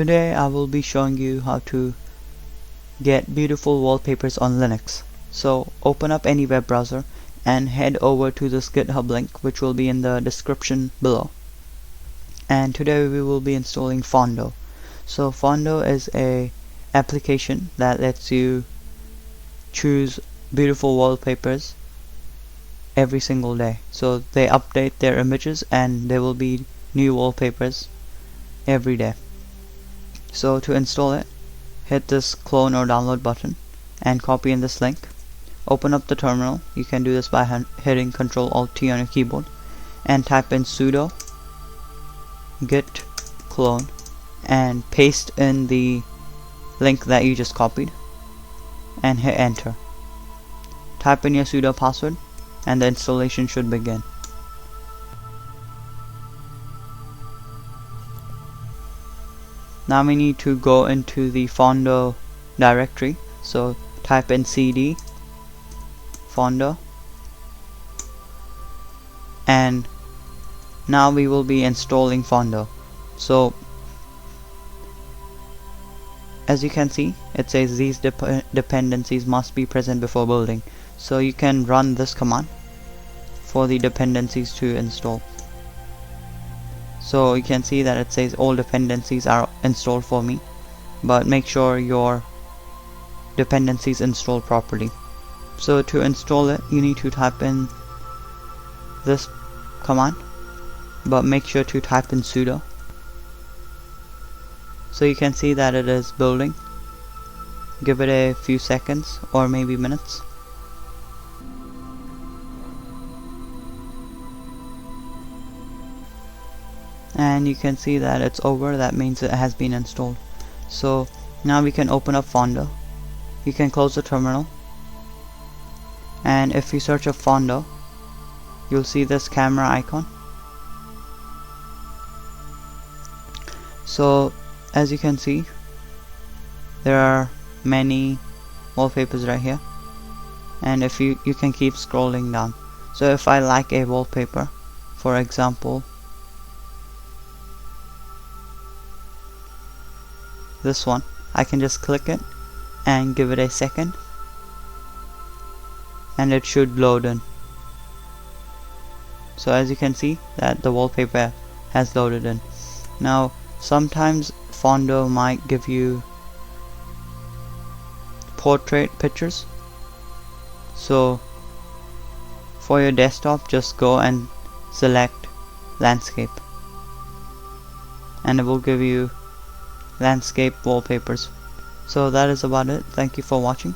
Today I will be showing you how to get beautiful wallpapers on Linux. So open up any web browser and head over to this GitHub link, which will be in the description below. And today we will be installing Fondo. So Fondo is a application that lets you choose beautiful wallpapers every single day. So they update their images and there will be new wallpapers every day. So to install it, hit this clone or download button and copy in this link. Open up the terminal. You can do this by hitting Ctrl-Alt-T on your keyboard and type in sudo git clone and paste in the link that you just copied and hit enter. Type in your sudo password and the installation should begin. Now we need to go into the Fondo directory, so type in cd Fondo, and now we will be installing Fondo. So as you can see, it says these dependencies must be present before building. So you can run this command for the dependencies to install. So you can see that it says all dependencies are installed for me, but make sure your dependencies installed properly. So to install it, you need to type in this command, but make sure to type in sudo. So you can see that it is building. Give it a few seconds or maybe minutes. And you can see that it's over. That means it has been installed. So now we can open up Fondo. You can close the terminal, and if you search up Fondo, you'll see this camera icon. So as you can see, there are many wallpapers right here, and if you can keep scrolling down. So if I like a wallpaper, for example this one, I can just click it and give it a second and it should load in. So as you can see that the wallpaper has loaded in. Now sometimes Fondo might give you portrait pictures, so for your desktop just go and select landscape and it will give you landscape wallpapers. So that is about it. Thank you for watching.